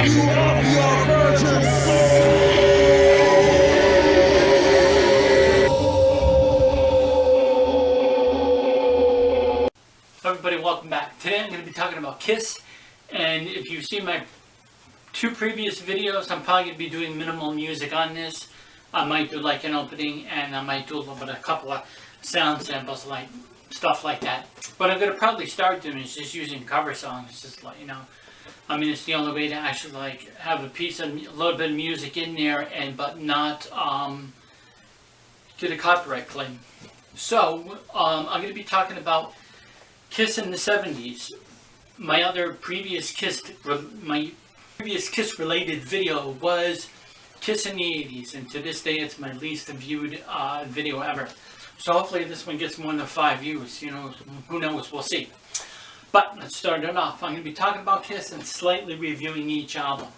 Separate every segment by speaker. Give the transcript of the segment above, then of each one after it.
Speaker 1: You are your virgins.
Speaker 2: Everybody, welcome back. Today I'm going to be talking about Kiss, and if you've seen my two previous videos, I'm probably going to be doing minimal music on this. I might do like an opening, and I might do a couple of sound samples, like stuff like that. What I'm going to probably start doing is just using cover songs, just like, I mean, it's the only way to actually like have a little bit of music in there, but not get a copyright claim. So I'm going to be talking about Kiss in the 70s. My previous Kiss related video was Kiss in the 80s, and to this day it's my least viewed video ever. So hopefully this one gets more than 5 views. Who knows? We'll see. But let's start it off. I'm going to be talking about Kiss and slightly reviewing each album.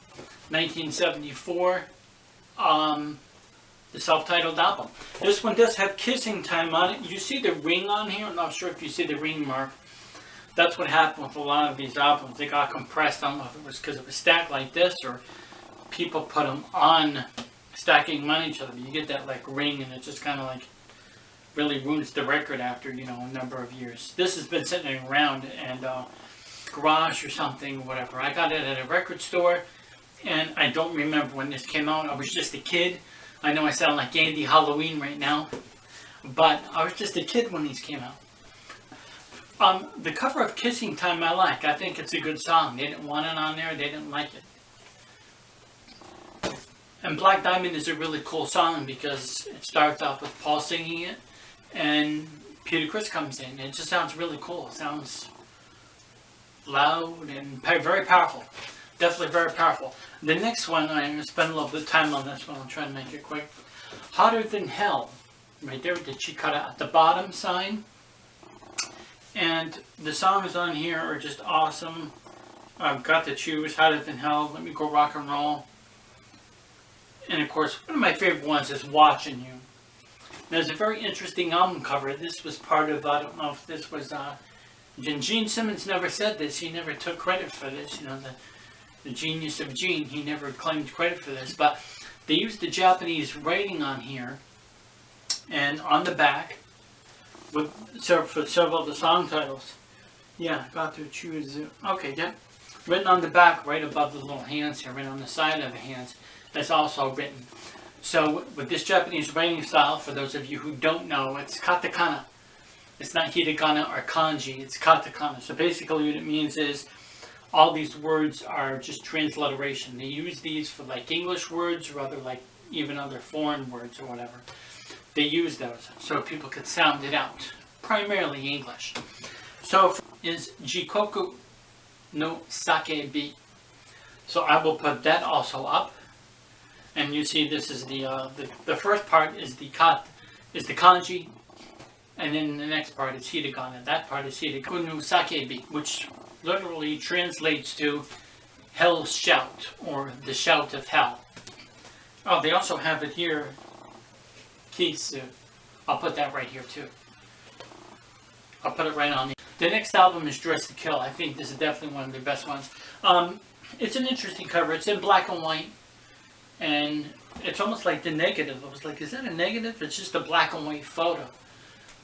Speaker 2: 1974, the self-titled album. This one does have Kissing Time on it. You see the ring on here? I'm not sure if you see the ring mark. That's what happened with a lot of these albums. They got compressed. I don't know if it was because it was stacked like this or people put them on stacking them on each other. You get that like ring, and it just kind of like really ruins the record after a number of years. This has been sitting around and garage or something, whatever. I got it at a record store, and I don't remember when this came out. I was just a kid. I know I sound like Andy Halloween right now, but I was just a kid when these came out. The cover of Kissing Time I like. I think it's a good song. They didn't want it on there. They didn't like it. And Black Diamond is a really cool song because it starts off with Paul singing it and Peter Criss comes in. It just sounds really cool. It sounds loud and very powerful. Definitely very powerful. The next one, I'm going to spend a little bit of time on this one. I'll try to make it quick. Hotter Than Hell. Right there with the cheek cut out at the bottom sign. And the songs on here are just awesome. I've got to choose. Hotter Than Hell, Let Me Go Rock and Roll. And of course, one of my favorite ones is Watching You. There's a very interesting album cover. This was part of, I don't know if this was, Gene Simmons never said this. He never took credit for this. The genius of Gene. He never claimed credit for this. But they used the Japanese writing on here. And on the back, for several of the song titles. Yeah, got to choose. Okay, yeah. Written on the back, right above the little hands here, right on the side of the hands. That's also written. So, with this Japanese writing style, for those of you who don't know, it's katakana. It's not hiragana or kanji, it's katakana. So basically what it means is, all these words are just transliteration. They use these for like English words, or even other foreign words or whatever. They use those so people could sound it out. Primarily English. So is Jikoku no Sakebi. So I will put that also up. And you see this is the first part is the kanji. And then the next part is hiragana. That part is Jikoku no Sakebi, which literally translates to Hell's Shout, or the Shout of Hell. Oh, they also have it here. Kisu. I'll put that right here too. I'll put it right on the next album is Dress to Kill. I think this is definitely one of their best ones. It's an interesting cover. It's in black and white. And it's almost like the negative. I was like, is that a negative? It's just a black and white photo.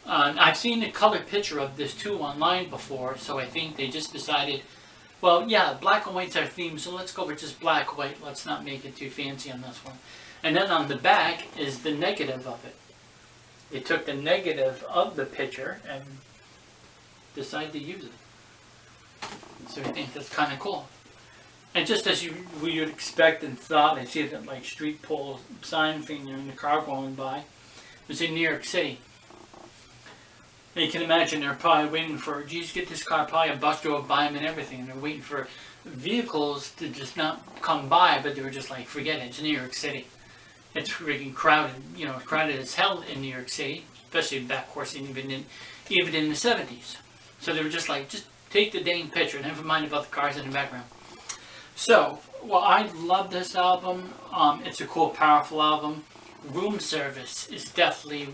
Speaker 2: I've seen a colored picture of this too online before. So I think they just decided, well, yeah, black and white's our theme. So let's go with just black, white. Let's not make it too fancy on this one. And then on the back is the negative of it. They took the negative of the picture and decided to use it. So I think that's kind of cool. And just as we would expect and thought, I see that like street pole sign thing there in the car going by. It was in New York City. And you can imagine they're probably waiting for, geez, get this car, probably a bus drove by them and everything. And they're waiting for vehicles to just not come by, but they were just like, forget it, it's New York City. It's freaking crowded, crowded as hell in New York City, especially back, of course, even in the 70s. So they were just like, just take the dang picture, never mind about the cars in the background. So, well, I love this album. It's a cool, powerful album. Room Service is definitely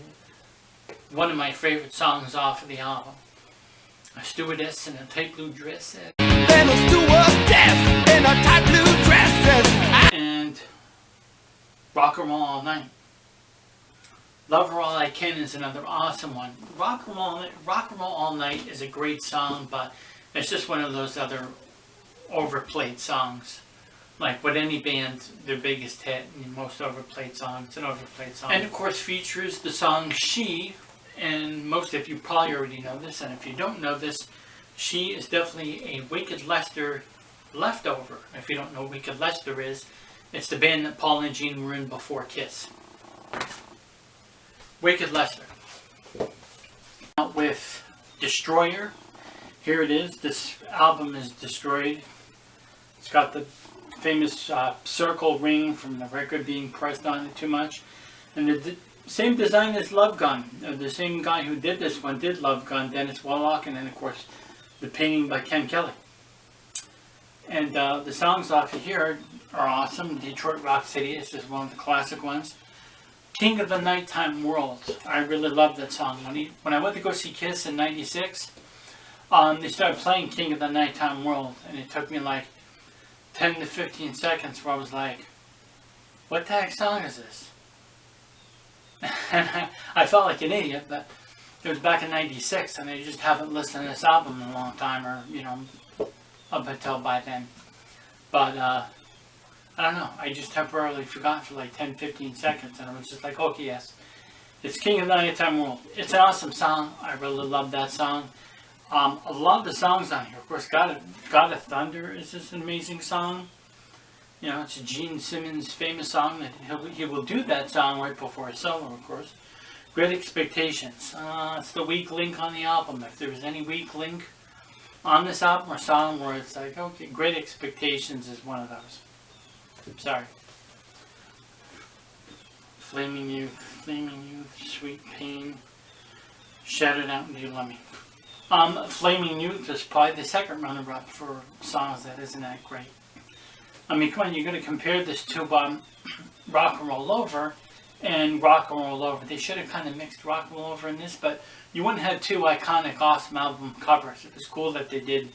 Speaker 2: one of my favorite songs off of the album. A stewardess in a tight blue dress.
Speaker 1: Then a stewardess in a tight blue dress.
Speaker 2: All Night. Love Her All I Can is another awesome one. Rock and Roll All Night is a great song, but it's just one of those other overplayed songs. Like with any band, their biggest hit and most overplayed song, it's an overplayed song. And of course features the song She, and most of you probably already know this, and if you don't know this, She is definitely a Wicked Lester leftover. If you don't know what Wicked Lester is, it's the band that Paul and Gene were in before Kiss. Wicked Lester. Out with Destroyer. Here it is. This album is Destroyed. It's got the famous circle ring from the record being pressed on it too much. And the same design as Love Gun. The same guy who did this one did Love Gun, Dennis Warlock, and then of course the painting by Ken Kelly. And the songs off of here are awesome. Detroit Rock City is just one of the classic ones. King of the Nighttime World. I really love that song. When I went to go see Kiss in '96, they started playing King of the Nighttime World, and it took me like 10 to 15 seconds where I was like, what the heck song is this? And I felt like an idiot, but it was back in '96, and I just haven't listened to this album in a long time, or, you know, up until by then. But, I don't know, I just temporarily forgot for like 10-15 seconds, and I was just like, okay, yes, it's King of the Nighttime World. It's an awesome song. I really love that song. A lot of the songs on here, of course, God of Thunder is just an amazing song. You know, it's a Gene Simmons famous song, that he will do that song right before his solo, of course. Great Expectations. It's the weak link on the album. If there was any weak link on this album or song where it's like, okay, Great Expectations is one of those. Sorry. Flaming Youth, Sweet Pain, Shattered Out, and Do You Love Me? Flaming Youth is probably the second runner-up for songs that isn't that great. I mean, come on, you're going to compare this to Rock and Roll Over and Rock and Roll Over. They should have kind of mixed Rock and Roll Over in this, but you wouldn't have two iconic, awesome album covers. It was cool that they did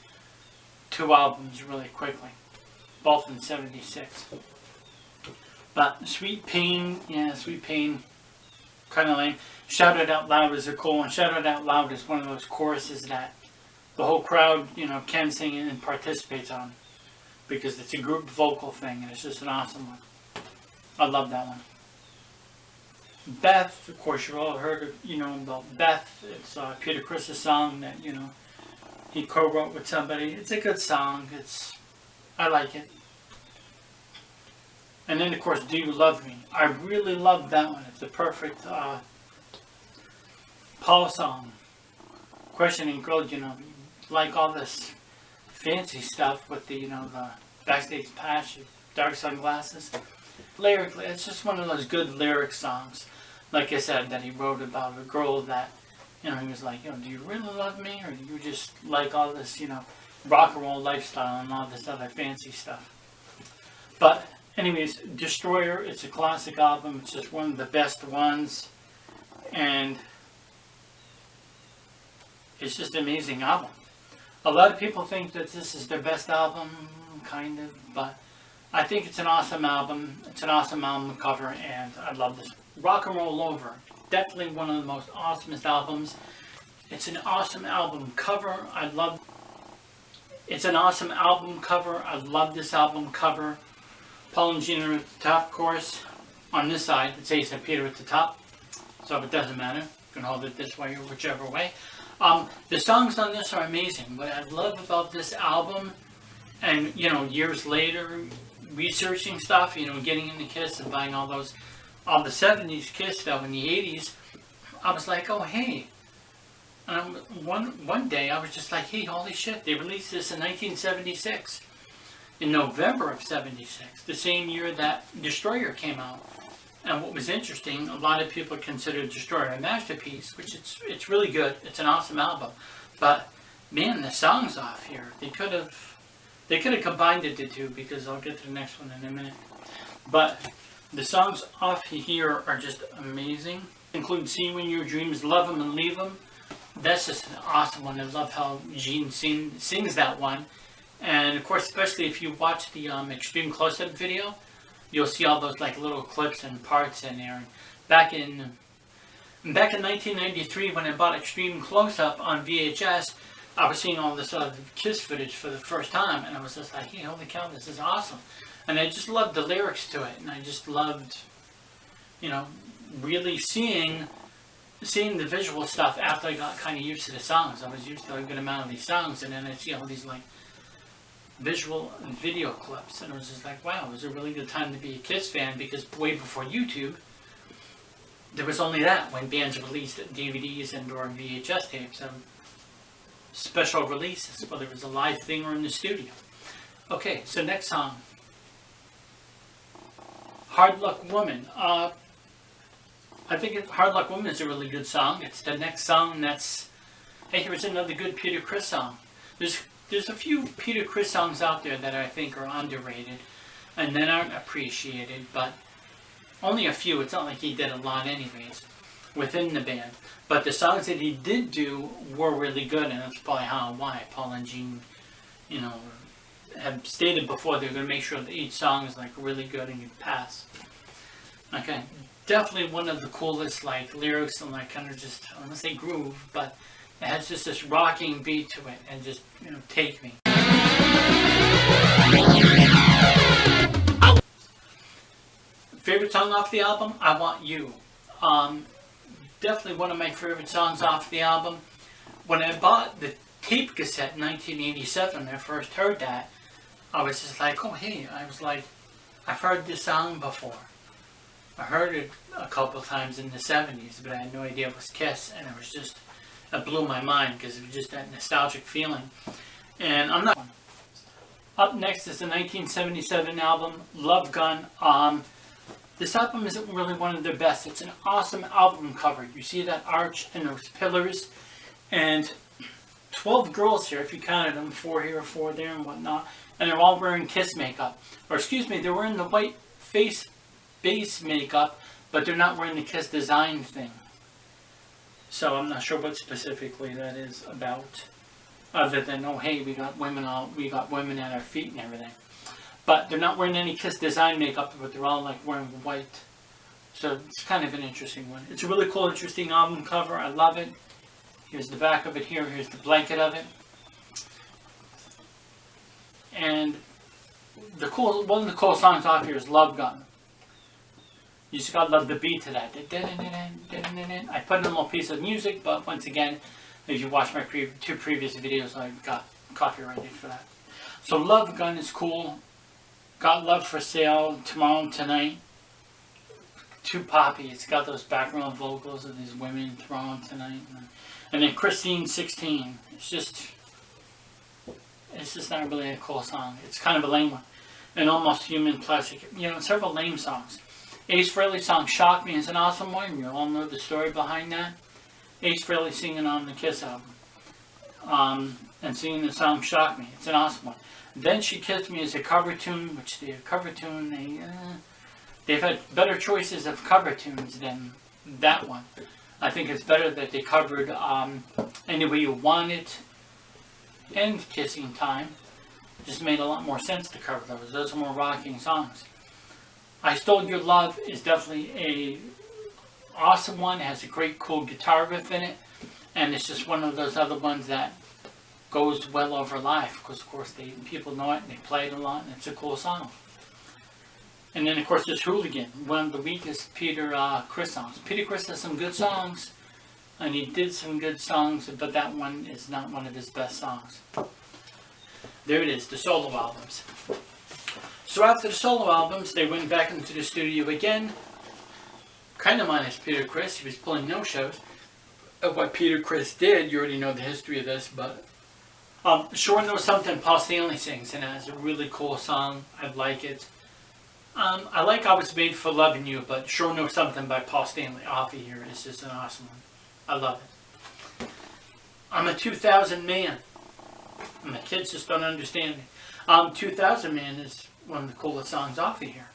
Speaker 2: two albums really quickly, both in '76. But Sweet Pain, yeah, Sweet Pain, kind of lame. Shout It Out Loud is a cool one. Shout It Out Loud is one of those choruses that the whole crowd, you know, can sing and participates on, because it's a group vocal thing, and it's just an awesome one. I love that one. Beth, of course, you all heard of, you know, about Beth. It's Peter Criss' song that, you know, he co-wrote with somebody. It's a good song. I like it. And then, of course, Do You Love Me? I really love that one. It's a perfect Paul song. Questioning girl, you know, like all this fancy stuff with the, you know, the backstage pass, dark sunglasses. Lyrically, it's just one of those good lyric songs. Like I said, that he wrote about a girl that, you know, he was like, you know, do you really love me, or do you just like all this, you know, rock and roll lifestyle and all this other fancy stuff? But anyways, Destroyer, it's a classic album. It's just one of the best ones, and it's just an amazing album. A lot of people think that this is their best album, kind of, but I think it's an awesome album. It's an awesome album cover, and I love this. Rock and Roll Over, definitely one of the most awesomest albums. It's an awesome album cover. It's an awesome album cover. I love this album cover. Paul and Gene are at the top, of course. On this side, it says Peter at the top, so it doesn't matter. You can hold it this way or whichever way. The songs on this are amazing. What I love about this album, and, you know, years later, researching stuff, you know, getting into Kiss and buying all the 70's Kiss stuff in the 80s, I was like, oh, hey. And one day, I was just like, hey, holy shit, they released this in 1976. In November of '76, the same year that Destroyer came out. And what was interesting, a lot of people consider Destroyer a masterpiece, which it's really good. It's an awesome album. But man, the songs off here, they could have combined it to two, because I'll get to the next one in a minute. But the songs off here are just amazing. Include See You in Your Dreams, Love 'Em and Leave 'Em. That's just an awesome one. I love how Gene sings that one. And of course, especially if you watch the Extreme Close-Up video, you'll see all those like little clips and parts in there. And back in 1993, when I bought Extreme Close-Up on VHS, I was seeing all this Kiss footage for the first time, and I was just like, hey, holy cow, this is awesome. And I just loved the lyrics to it, and I just loved, you know, really seeing the visual stuff after I got kind of used to the songs. I was used to a good amount of these songs, and then I see all these like visual and video clips, and I was just like, wow, it was a really good time to be a Kiss fan, because way before YouTube, there was only that when bands released DVDs and or VHS tapes and special releases, whether it was a live thing or in the studio. Okay, so next song, Hard Luck Woman. I think Hard Luck Woman is a really good song. It's the next song that's, hey, here's another good Peter Criss song. There's a few Peter Criss songs out there that I think are underrated and that aren't appreciated, but only a few. It's not like he did a lot anyways within the band. But the songs that he did do were really good, and that's probably why Paul and Gene, you know, have stated before they're going to make sure that each song is like really good and can pass. Okay, definitely one of the coolest like lyrics and like kind of just, I don't want to say groove, but it has just this rocking beat to it, and just, you know, take me. Favorite song off the album? I Want You. Definitely one of my favorite songs off the album. When I bought the tape cassette in 1987, when I first heard that, I was just like, oh hey, I was like, I've heard this song before. I heard it a couple times in the 70s, but I had no idea it was Kiss, and it blew my mind, because it was just that nostalgic feeling. And I'm not... Up next is the 1977 album, Love Gun. This album isn't really one of their best. It's an awesome album cover. You see that arch and those pillars, and 12 girls here, if you counted them, 4 here, 4 there, and whatnot, and they're all wearing Kiss makeup. Or excuse me, they're wearing the white face base makeup, but they're not wearing the Kiss design thing. So I'm not sure what specifically that is about, other than, oh hey, we got women at our feet and everything. But they're not wearing any Kiss design makeup, but they're all like wearing white. So it's kind of an interesting one. It's a really cool, interesting album cover. I love it. Here's the back of it here. Here's the blanket of it. And one of the cool songs off here is Love Gun. You just gotta love the beat to that. I put in a little piece of music, but once again, if you watch my two previous videos, I got copyrighted for that. So Love Gun is cool. Got Love for Sale, Tomorrow and Tonight. Too poppy. It's got those background vocals of these women, Tomorrow and Tonight. And then Christine 16. It's just not really a cool song. It's kind of a lame one. And Almost Human, Plastic. You know, several lame songs. Ace Frehley's song Shock Me is an awesome one. You all know the story behind that. Ace Frehley singing on the Kiss album. And singing the song Shock Me. It's an awesome one. Then She Kissed Me is a cover tune, which the cover tune, they've had better choices of cover tunes than that one. I think it's better that they covered Any Way You Want It and Kissing Time. It just made a lot more sense to cover those. Those are more rocking songs. I Stole Your Love is definitely a awesome one. It has a great cool guitar riff in it, and it's just one of those other ones that goes well over live, because of course people know it and they play it a lot, and it's a cool song. And then of course there's Hooligan, one of the weakest Peter Criss songs. Peter Criss has some good songs, and he did some good songs, but that one is not one of his best songs. There it is, the solo albums. So after the solo albums, they went back into the studio again, kind of minus Peter Criss. He was pulling no shows. Of what Peter Criss did, you already know the history of this, but Sure Knows Something, Paul Stanley sings, and it's a really cool song. I like it. I like I Was Made for Loving You, but Sure Knows Something by Paul Stanley off of here is just an awesome one. I love it. I'm a 2000 Man. My kids just don't understand it. 2000 Man is one of the coolest songs off of here.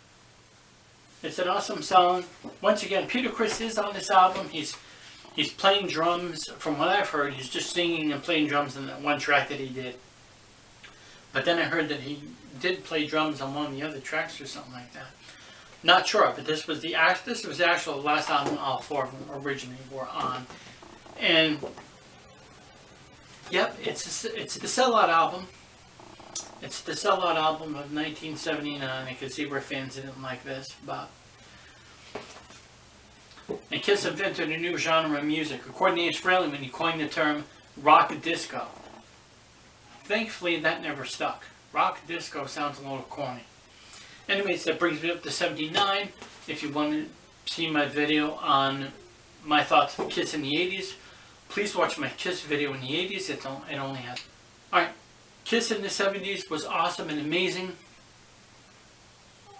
Speaker 2: It's an awesome song. Once again, Peter Criss is on this album. He's playing drums. From what I've heard, he's just singing and playing drums in that one track that he did. But then I heard that he did play drums on one of the other tracks or something like that. Not sure, but this was the actual last album all four of them originally were on. And yep, it's the sellout album. It's the sellout album of 1979. I can see where fans didn't like this, but and Kiss invented a new genre of music, according to Ace Frehley when he coined the term rock disco. Thankfully, that never stuck. Rock disco sounds a little corny. Anyways, that brings me up to 79. If you want to see my video on my thoughts of Kiss in the 80s, please watch my Kiss video in the 80s. It only has... Alright, Kiss in the 70s was awesome and amazing.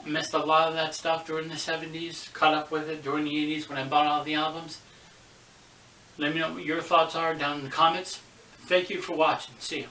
Speaker 2: I missed a lot of that stuff during the 70s. Caught up with it during the 80s when I bought all the albums. Let me know what your thoughts are down in the comments. Thank you for watching. See you.